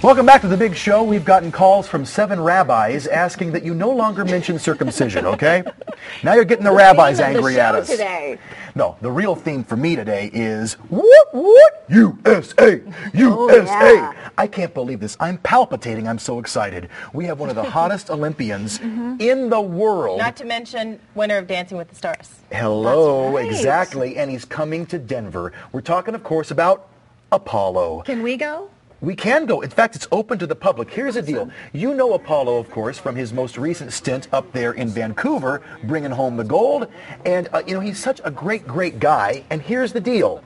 Welcome back to the big show. We've gotten calls from 7 rabbis asking that you no longer mention circumcision, okay? Now you're getting the rabbis angry at us. Today. No, the real theme for me today is what USA, USA. Oh, yeah. I can't believe this. I'm palpitating. I'm so excited. We have one of the hottest Olympians in the world. Not to mention winner of Dancing with the Stars. Hello, That's right. exactly. And he's coming to Denver. We're talking, of course, about Apollo. Can we go? We can go. In fact, it's open to the public. Here's the deal. You know Apollo, of course, from his most recent stint up there in Vancouver, bringing home the gold. And, he's such a great, great guy. And here's the deal.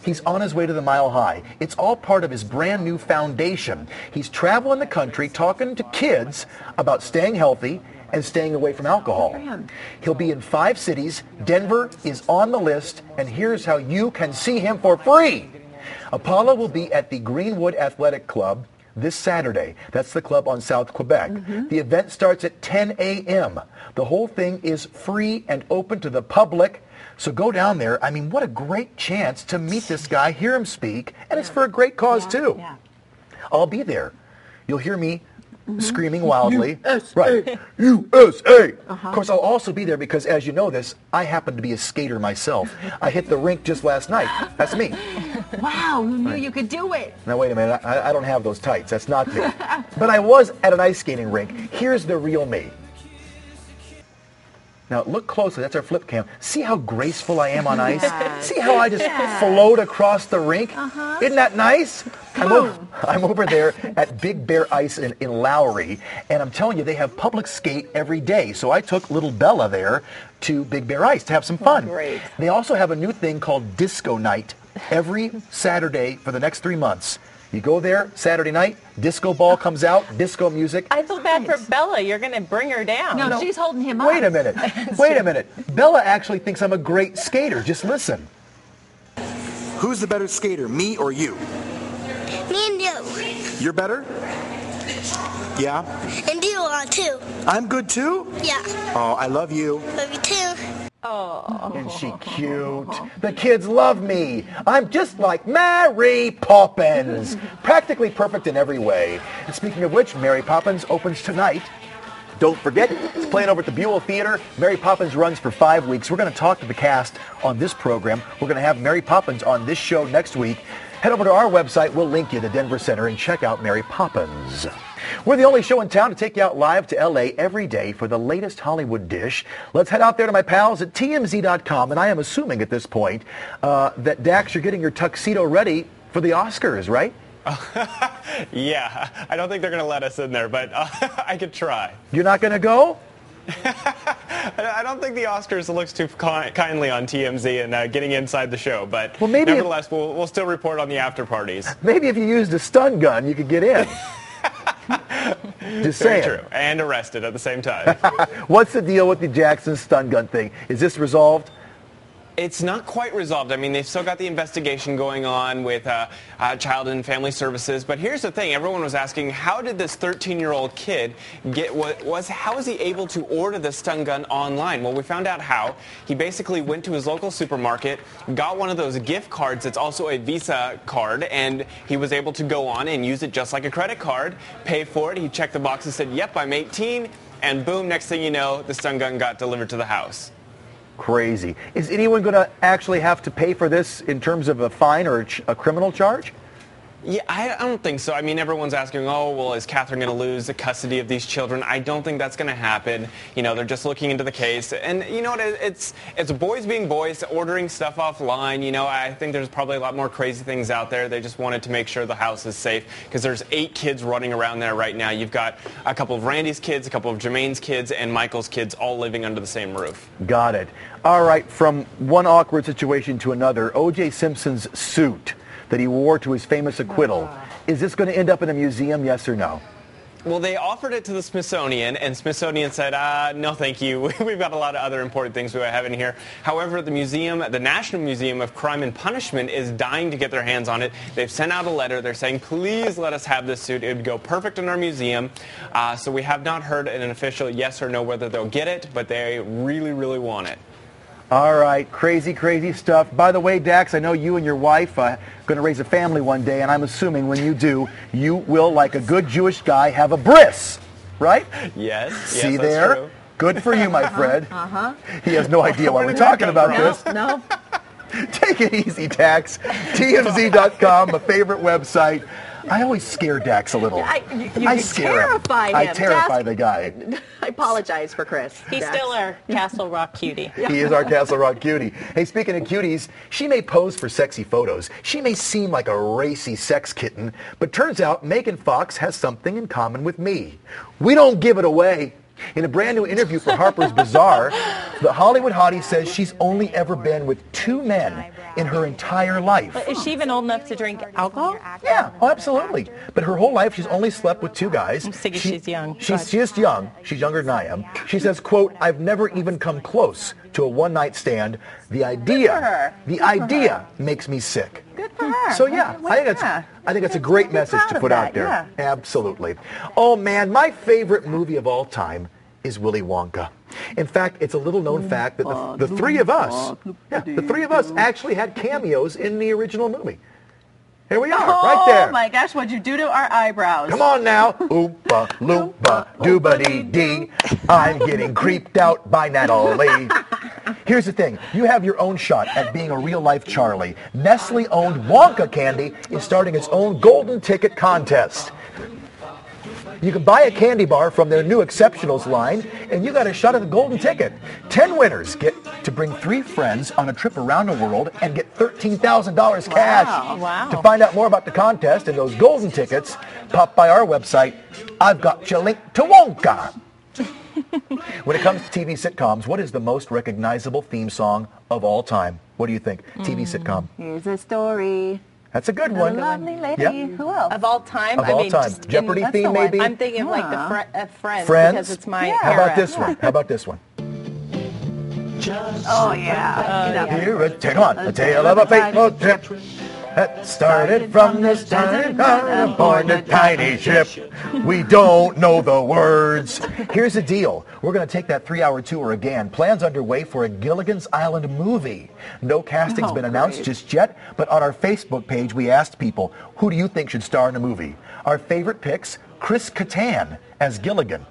He's on his way to the Mile High. It's all part of his brand new foundation. He's traveling the country talking to kids about staying healthy and staying away from alcohol. He'll be in 5 cities. Denver is on the list. And here's how you can see him for free. Apollo will be at the Greenwood Athletic Club this Saturday. That's the club on South Quebec. The event starts at 10 a.m. The whole thing is free and open to the public. So go down there. I mean, what a great chance to meet this guy, hear him speak, and it's for a great cause, too. Yeah. I'll be there. You'll hear me screaming wildly. USA. Right. USA! Of course, I'll also be there because, as you know this, I happen to be a skater myself. I hit the rink just last night. That's me. Wow, who knew you could do it? Now, wait a minute. I don't have those tights. That's not me. But I was at an ice skating rink. Here's the real me. Now, look closely. That's our flip cam. See how graceful I am on ice? Yes. See how I just float across the rink? Isn't that nice? I'm over there at Big Bear Ice in Lowry, and I'm telling you, they have public skate every day. So I took little Bella there to Big Bear Ice to have some fun. Great. They also have a new thing called Disco Night every Saturday for the next 3 months. You go there Saturday night, disco ball comes out, disco music. I feel bad for Bella. You're going to bring her down. No, she's holding him up. Wait a minute. Wait a minute. Bella actually thinks I'm a great skater. Just listen. Who's the better skater, me or you? Me and you. You're better? Yeah? And you are too. I'm good too? Yeah. Oh, I love you. Love you too. Oh. Isn't she cute? The kids love me. I'm just like Mary Poppins. Practically perfect in every way. And speaking of which, Mary Poppins opens tonight. Don't forget, it's playing over at the Buell Theater. Mary Poppins runs for 5 weeks. We're going to talk to the cast on this program. We're going to have Mary Poppins on this show next week. Head over to our website. We'll link you to Denver Center and check out Mary Poppins. We're the only show in town to take you out live to L.A. every day for the latest Hollywood dish. Let's head out there to my pals at TMZ.com. And I am assuming at this point that, Dax, you're getting your tuxedo ready for the Oscars, right? Yeah, I don't think they're going to let us in there, but I could try. You're not going to go? I don't think the Oscars looks too kindly on TMZ and getting inside the show, but well, maybe nevertheless, we'll still report on the after parties. Maybe if you used a stun gun, you could get in. Just saying. Very true. And arrested at the same time. What's the deal with the Jackson stun gun thing? Is this resolved? It's not quite resolved. I mean, they've still got the investigation going on with Child and Family Services. But here's the thing. Everyone was asking, how did this 13-year-old kid how was he able to order the stun gun online? Well, we found out how. He basically went to his local supermarket, got one of those gift cards that's also a Visa card, and he was able to go on and use it just like a credit card, pay for it. He checked the box and said, yep, I'm 18. And boom, next thing you know, the stun gun got delivered to the house. Crazy. Is anyone going to actually have to pay for this in terms of a fine or a criminal charge? Yeah, I don't think so. I mean, everyone's asking, oh, well, is Catherine going to lose the custody of these children? I don't think that's going to happen. You know, they're just looking into the case. And you know what? It's boys being boys, ordering stuff offline. You know, I think there's probably a lot more crazy things out there. They just wanted to make sure the house is safe because there's 8 kids running around there right now. You've got a couple of Randy's kids, a couple of Jermaine's kids, and Michael's kids all living under the same roof. Got it. All right, from one awkward situation to another, O.J. Simpson's suit that he wore to his famous acquittal. Is this going to end up in a museum, yes or no? Well, they offered it to the Smithsonian, and Smithsonian said, no, thank you. We've got a lot of other important things we have in here. However, the museum, the National Museum of Crime and Punishment, is dying to get their hands on it. They've sent out a letter. They're saying, please let us have this suit. It would go perfect in our museum. So we have not heard an official yes or no whether they'll get it, but they really, really want it. All right, crazy, crazy stuff. By the way, Dax, I know you and your wife are going to raise a family one day, and I'm assuming when you do, you will, like a good Jewish guy, have a bris, right? Yes. See yes, there? That's true. Good for you, my friend. He has no idea why we're talking about this. No. Take it easy, Dax. TMZ.com, my favorite website. I always scare Dax a little. You scare terrify him. I terrify the guy. I apologize for Chris. He's Dax. still our Castle Rock cutie. He is our Castle Rock cutie. Hey, speaking of cuties, she may pose for sexy photos. She may seem like a racy sex kitten, but turns out Megan Fox has something in common with me. We don't give it away. In a brand new interview for Harper's Bazaar, the Hollywood hottie says she's only ever been with 2 men in her entire life. But is she even old enough to drink alcohol? Yeah, oh, absolutely. But her whole life, she's only slept with 2 guys. I'm thinking she's young. She's just young. She's younger than I am. She says, quote, I've never even come close to a one-night stand. The idea makes me sick. Good for her. So yeah, I think that's a great message to put out there. Yeah. Absolutely. Oh man, my favorite movie of all time is Willy Wonka. In fact, it's a little known fact that the 3 of us, the 3 of us actually had cameos in the original movie. Here we are, right there. Oh my gosh, what'd you do to our eyebrows? Come on now. Oompa, loompa, dooba-dee-dee. I'm getting creeped out by Natalie. Here's the thing. You have your own shot at being a real-life Charlie. Nestle-owned Wonka Candy is starting its own golden ticket contest. You can buy a candy bar from their new Exceptionals line, and you got a shot at the golden ticket. 10 winners get to bring 3 friends on a trip around the world and get $13,000 cash. Wow. To find out more about the contest and those golden tickets, pop by our website. I've got your link to Wonka. When it comes to TV sitcoms, what is the most recognizable theme song of all time? What do you think? TV sitcom. Here's a story. That's a good A one. lovely lady. Yep. Who else? Of all time? Of all time. just Jeopardy that's the theme, one. maybe? I'm thinking of like the Friends. Friends? Because it's my How era. about this one? How about this one? Oh, yeah. Here, come on. A tale of a fateful trip that started from the start on aboard a tiny ship. We don't know the words. Here's the deal. We're going to take that 3-hour tour again. Plans underway for a Gilligan's Island movie. No casting's been announced just yet, but on our Facebook page, we asked people, who do you think should star in the movie? Our favorite picks, Chris Kattan as Gilligan.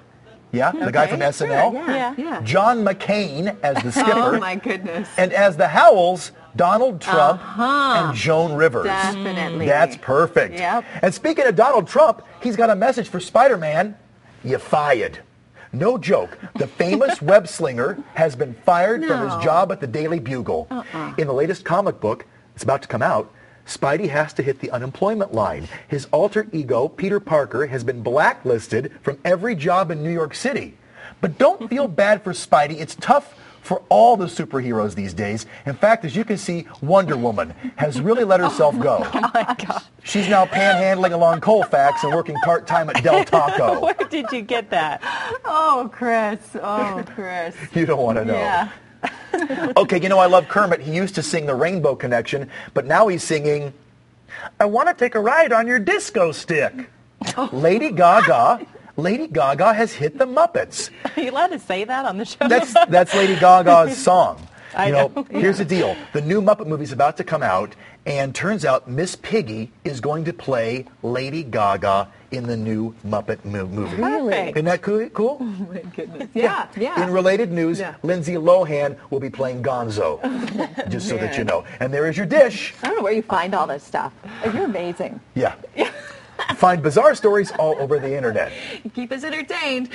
Yeah, the guy from SNL. Yeah. John McCain as the skipper. Oh, my goodness. And as the Howells, Donald Trump and Joan Rivers. Definitely. That's perfect. Yep. And speaking of Donald Trump, he's got a message for Spider-Man. You fired. No joke. The famous web slinger has been fired from his job at the Daily Bugle. In the latest comic book, it's about to come out, Spidey has to hit the unemployment line. His alter ego, Peter Parker, has been blacklisted from every job in New York City. But don't feel bad for Spidey. It's tough for all the superheroes these days. In fact, as you can see, Wonder Woman has really let herself go. Oh, my God. She's now panhandling along Colfax and working part-time at Del Taco. Where did you get that? Oh, Chris. Oh, Chris. You don't want to know. Yeah. Okay, you know, I love Kermit. He used to sing the Rainbow Connection, but now he's singing, I want to take a ride on your disco stick. Lady Gaga has hit the Muppets. Are you allowed to say that on the show? That's Lady Gaga's song. I know. Here's the deal. The new Muppet movie's about to come out, and turns out Miss Piggy is going to play Lady Gaga in the new Muppet movie. Really? Isn't that cool? Oh, my goodness. Yeah. In related news, Yeah. Lindsay Lohan will be playing Gonzo, just so that you know. And there is your dish. I don't know where you find all this stuff. You're amazing. Yeah. Find bizarre stories all over the internet. Keep us entertained.